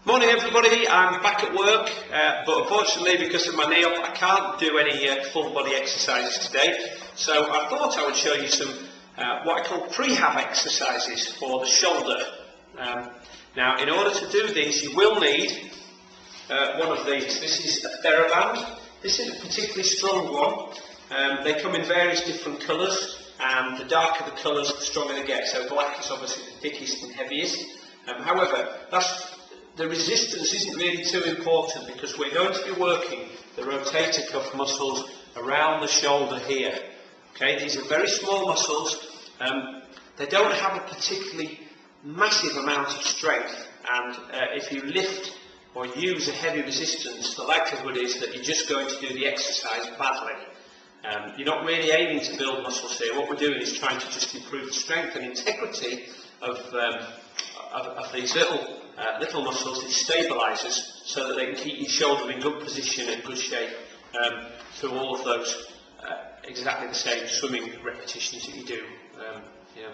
Morning everybody, I'm back at work, but unfortunately because of my knee up I can't do any full body exercises today, so I thought I would show you some what I call prehab exercises for the shoulder. Now in order to do these you will need one of these. This is a TheraBand. This is a particularly strong one. They come in various different colours, and the darker the colours the stronger they get, so black is obviously the thickest and heaviest. However, the resistance isn't really too important because we're going to be working the rotator cuff muscles around the shoulder here. Okay, these are very small muscles. They don't have a particularly massive amount of strength, and if you lift or use a heavy resistance, the likelihood is that you're just going to do the exercise badly. You're not really aiming to build muscles here. What we're doing is trying to just improve the strength and integrity of these little muscles, these stabilisers, so that they can keep your shoulder in good position and good shape through all of those exactly the same swimming repetitions that you do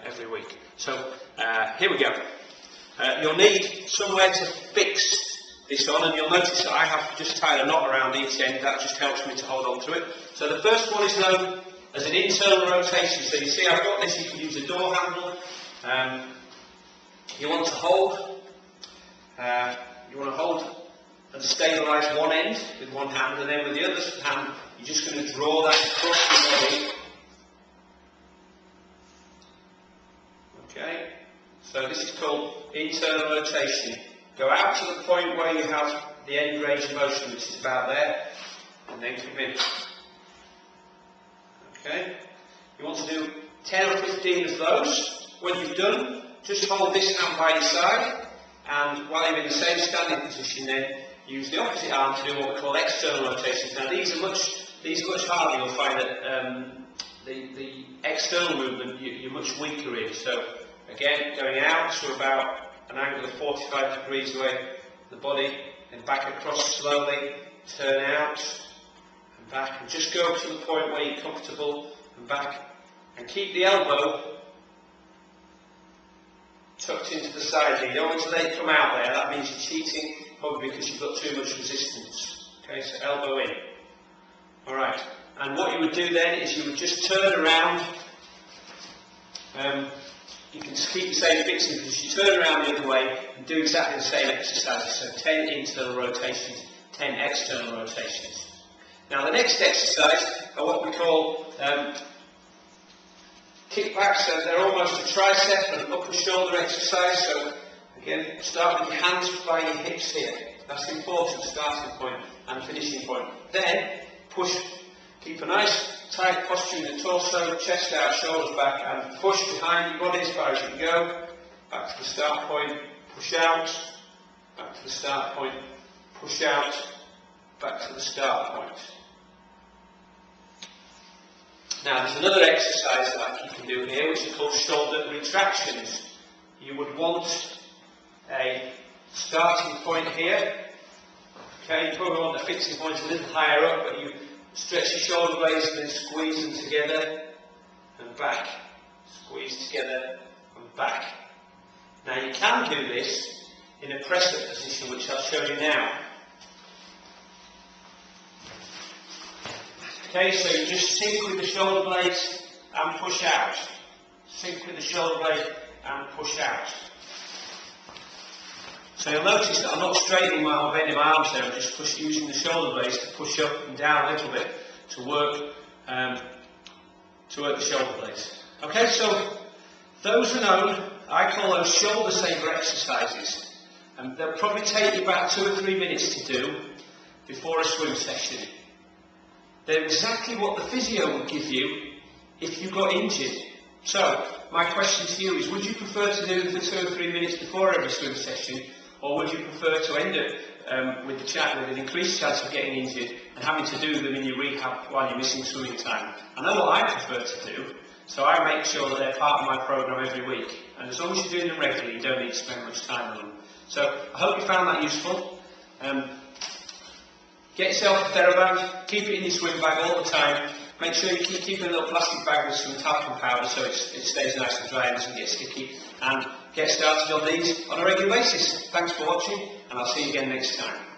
every week. So here we go. You'll need somewhere to fix this on, and you'll notice that I have just tied a knot around each end. That just helps me to hold on to it. So the first one is known as an internal rotation. So you see I've got this, you can use a door handle. You want to hold and stabilise one end with one hand, and then with the other hand you're just going to draw that across the body. Okay, so this is called internal rotation. Go out to the point where you have the end range of motion, which is about there, and then come in. Okay, you want to do 10 or 15 of those. When you've done, just hold this hand by your side, and while you're in the same standing position then use the opposite arm to do what we call external rotations. Now these are much harder. You'll find that the external movement you're much weaker in. So again, going out to about an angle of 45 degrees away from the body, and back across slowly, turn out and back, and just go to the point where you're comfortable and back, and keep the elbow tucked into the side here. You don't want to let it come out there. That means you're cheating, probably because you've got too much resistance. Okay, so elbow in. Alright, and what you would do then is you would just turn around. You can keep the same fixing because you turn around the other way and do exactly the same exercises. So 10 internal rotations, 10 external rotations. Now the next exercise are what we call kickbacks. So they're almost a tricep and upper shoulder exercise. So again, start with your hands by your hips here. That's the important starting point and finishing point. Then push. Keep a nice tight posture in the torso, chest out, shoulders back, and push behind your body as far as you can go. Back to the start point, push out, back to the start point, push out, back to the start point. Now there's another exercise that you can do here which is called shoulder retractions. You would want a starting point here. Okay, you probably want the fixing point a little higher up, but you stretch your shoulder blades and then squeeze them together and back. Squeeze together and back. Now you can do this in a press-up position, which I'll show you now. Okay, so you just sink with the shoulder blades and push out. Sink with the shoulder blade and push out. So you'll notice that I'm not straightening my bending my arms there, I'm just using the shoulder blades to push up and down a little bit to work the shoulder blades. Okay, so those are known, I call those shoulder saver exercises, and they'll probably take you about 2 or 3 minutes to do before a swim session. They're exactly what the physio would give you if you got injured. So my question to you is, would you prefer to do them for 2 or 3 minutes before every swim session, or would you prefer to end up with an increased chance of getting injured and having to do them in your rehab while you're missing swimming time? I know what I prefer to do, so I make sure that they're part of my programme every week. And as long as you're doing them regularly, you don't need to spend much time on them. So I hope you found that useful. Get yourself a TheraBand, keep it in your swim bag all the time. Make sure you keep a little plastic bag with some talcum powder so it stays nice and dry and doesn't get sticky. And get started on these on a regular basis. Thanks for watching, and I'll see you again next time.